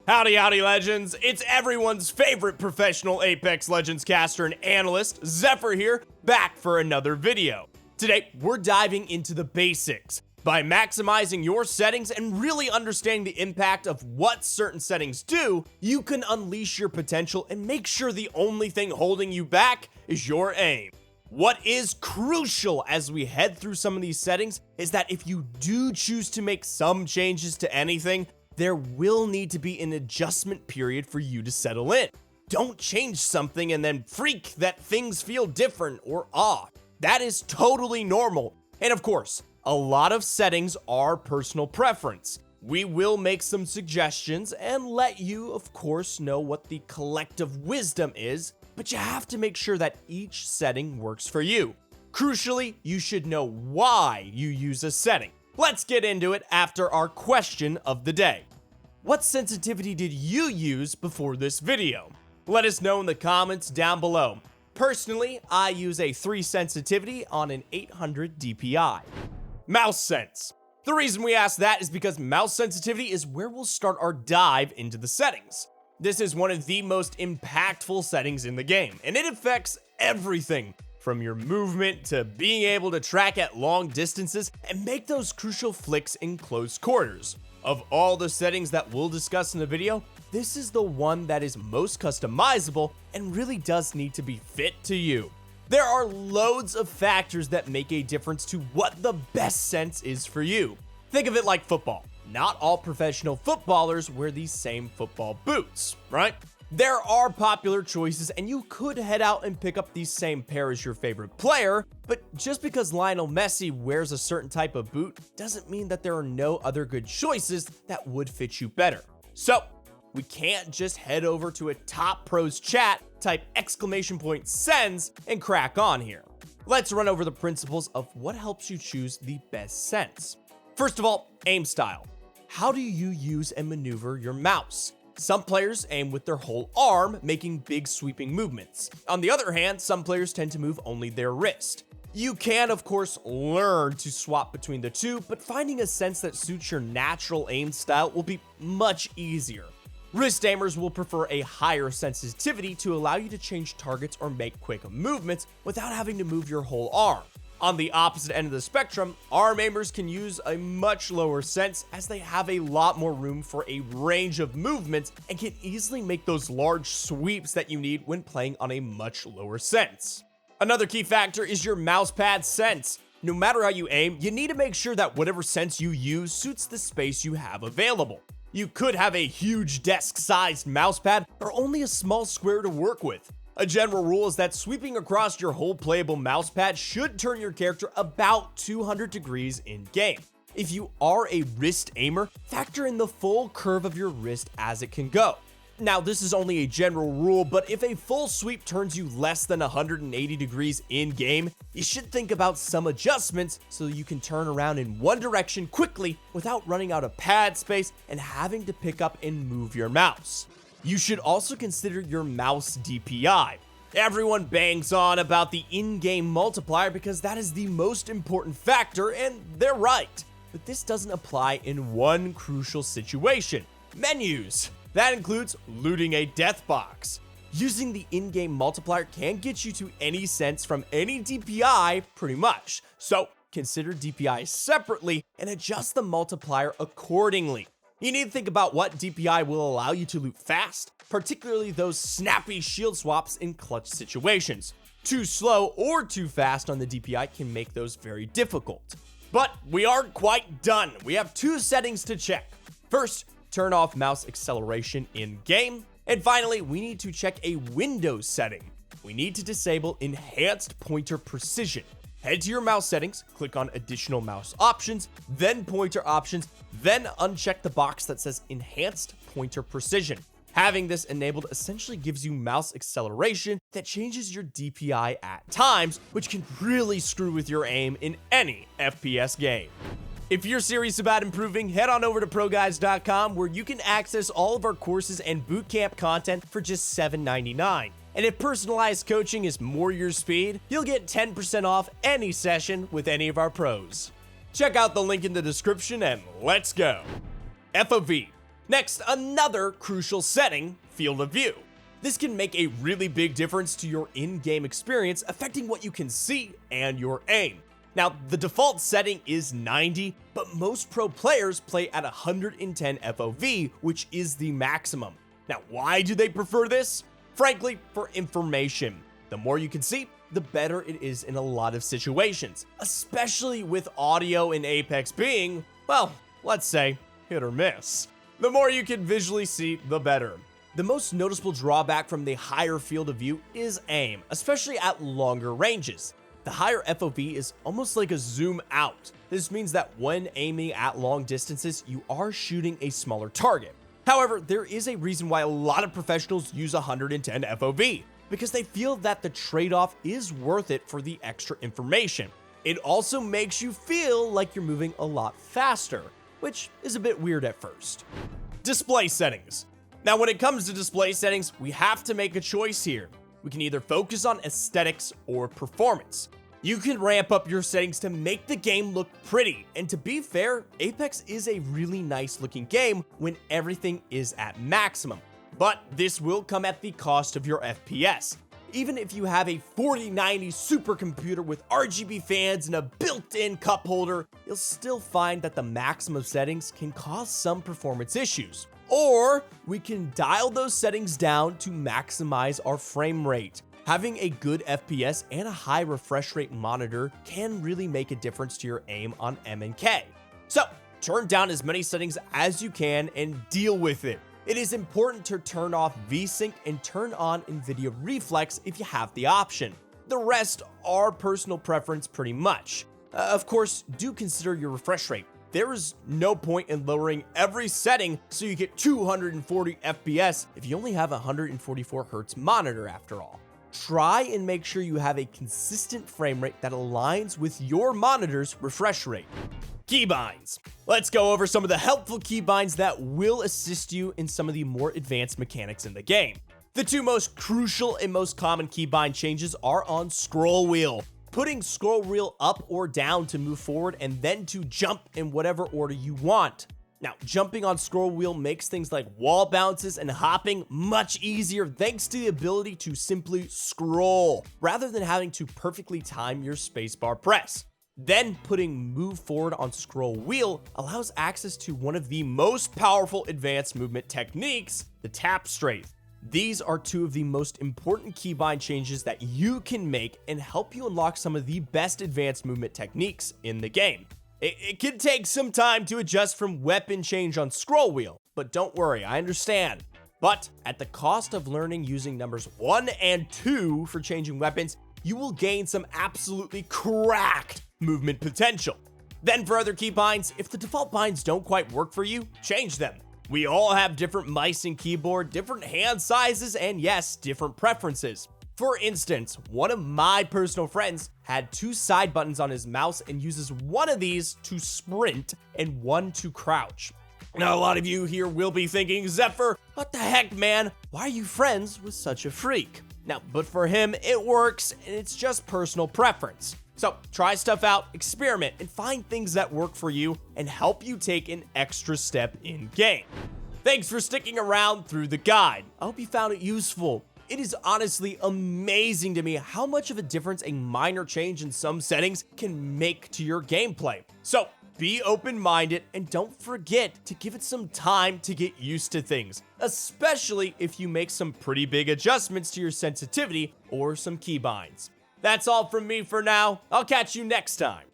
Howdy, howdy, legends. It's everyone's favorite professional Apex Legends caster and analyst, Zephyr here, back for another video. Today, we're diving into the basics. By maximizing your settings and really understanding the impact of what certain settings do, you can unleash your potential and make sure the only thing holding you back is your aim. What is crucial as we head through some of these settings is that if you do choose to make some changes to anything, there will need to be an adjustment period for you to settle in. Don't change something and then freak that things feel different or off. That is totally normal. And of course, a lot of settings are personal preference. We will make some suggestions and let you, of course, know what the collective wisdom is, but you have to make sure that each setting works for you. Crucially, you should know why you use a setting. Let's get into it after our question of the day. What sensitivity did you use before this video? Let us know in the comments down below. Personally, I use a 3 sensitivity on an 800 DPI. Mouse sense. The reason we ask that is because mouse sensitivity is where we'll start our dive into the settings. This is one of the most impactful settings in the game, and it affects everything from your movement to being able to track at long distances and make those crucial flicks in close quarters. Of all the settings that we'll discuss in the video, this is the one that is most customizable and really does need to be fit to you. There are loads of factors that make a difference to what the best sense is for you. Think of it like football. Not all professional footballers wear these same football boots, right? There are popular choices and you could head out and pick up the same pair as your favorite player, but just because Lionel Messi wears a certain type of boot doesn't mean that there are no other good choices that would fit you better. So, we can't just head over to a top pros chat, type !sends and crack on here. Let's run over the principles of what helps you choose the best sense. First of all, aim style. How do you use and maneuver your mouse? Some players aim with their whole arm, making big sweeping movements. On the other hand, some players tend to move only their wrist. You can, of course, learn to swap between the two, but finding a sense that suits your natural aim style will be much easier. Wrist aimers will prefer a higher sensitivity to allow you to change targets or make quick movements without having to move your whole arm. On the opposite end of the spectrum, arm aimers can use a much lower sense as they have a lot more room for a range of movements and can easily make those large sweeps that you need when playing on a much lower sense. Another key factor is your mousepad sense. No matter how you aim, you need to make sure that whatever sense you use suits the space you have available. You could have a huge desk-sized mousepad or only a small square to work with. A general rule is that sweeping across your whole playable mousepad should turn your character about 200 degrees in-game. If you are a wrist aimer, factor in the full curve of your wrist as it can go. Now, this is only a general rule, but if a full sweep turns you less than 180 degrees in-game, you should think about some adjustments so you can turn around in one direction quickly without running out of pad space and having to pick up and move your mouse. You should also consider your mouse DPI. Everyone bangs on about the in-game multiplier because that is the most important factor, and they're right. But this doesn't apply in one crucial situation: menus. That includes looting a death box. Using the in-game multiplier can get you to any sense from any DPI pretty much. So consider DPI separately and adjust the multiplier accordingly. You need to think about what DPI will allow you to loot fast, particularly those snappy shield swaps in clutch situations. Too slow or too fast on the DPI can make those very difficult. But we aren't quite done. We have 2 settings to check. First, turn off mouse acceleration in-game. And finally, we need to check a Windows setting. We need to disable enhanced pointer precision. Head to your mouse settings, click on additional mouse options, then pointer options, then uncheck the box that says enhanced pointer precision. Having this enabled essentially gives you mouse acceleration that changes your DPI at times, which can really screw with your aim in any FPS game. If you're serious about improving, head on over to ProGuides.com where you can access all of our courses and bootcamp content for just $7.99. And if personalized coaching is more your speed, you'll get 10% off any session with any of our pros. Check out the link in the description and let's go. FOV. Next, another crucial setting, field of view. This can make a really big difference to your in-game experience, affecting what you can see and your aim. Now, the default setting is 90, but most pro players play at 110 FOV, which is the maximum. Now, why do they prefer this? Frankly, for information. The more you can see, the better it is in a lot of situations, especially with audio in Apex being, well, let's say, hit or miss. The more you can visually see, the better. The most noticeable drawback from the higher field of view is aim, especially at longer ranges. The higher FOV is almost like a zoom out. This means that when aiming at long distances, you are shooting a smaller target. However, there is a reason why a lot of professionals use 110 FOV, because they feel that the trade-off is worth it for the extra information. It also makes you feel like you're moving a lot faster, which is a bit weird at first. Display settings. Now, when it comes to display settings, we have to make a choice here. We can either focus on aesthetics or performance. You can ramp up your settings to make the game look pretty, and to be fair, Apex is a really nice looking game when everything is at maximum. But this will come at the cost of your FPS. Even if you have a 4090 supercomputer with RGB fans and a built-in cup holder, you'll still find that the maximum settings can cause some performance issues. Or we can dial those settings down to maximize our frame rate. Having a good FPS and a high refresh rate monitor can really make a difference to your aim on M&K. So turn down as many settings as you can and deal with it. It is important to turn off VSync and turn on NVIDIA Reflex if you have the option. The rest are personal preference pretty much. Of course, do consider your refresh rate. There is no point in lowering every setting so you get 240 FPS if you only have a 144 Hz monitor after all. Try and make sure you have a consistent frame rate that aligns with your monitor's refresh rate. Keybinds. Let's go over some of the helpful keybinds that will assist you in some of the more advanced mechanics in the game. The two most crucial and most common keybind changes are on scroll wheel. Putting scroll wheel up or down to move forward and then to jump in whatever order you want. Now, jumping on scroll wheel makes things like wall bounces and hopping much easier thanks to the ability to simply scroll, rather than having to perfectly time your spacebar press. Then putting move forward on scroll wheel allows access to one of the most powerful advanced movement techniques, the tap strafe. These are two of the most important keybind changes that you can make and help you unlock some of the best advanced movement techniques in the game. It can take some time to adjust from weapon change on scroll wheel, but don't worry, I understand. But at the cost of learning using numbers 1 and 2 for changing weapons, you will gain some absolutely cracked movement potential. Then for other keybinds, if the default binds don't quite work for you, change them. We all have different mice and keyboard, different hand sizes, and yes, different preferences. For instance, one of my personal friends had 2 side buttons on his mouse and uses one of these to sprint and one to crouch. Now, a lot of you here will be thinking, Zephyr, what the heck, man? Why are you friends with such a freak? Now, but for him, it works, and it's just personal preference. So try stuff out, experiment, and find things that work for you and help you take an extra step in game. Thanks for sticking around through the guide. I hope you found it useful. It is honestly amazing to me how much of a difference a minor change in some settings can make to your gameplay. So be open-minded and don't forget to give it some time to get used to things, especially if you make some pretty big adjustments to your sensitivity or some keybinds. That's all from me for now. I'll catch you next time.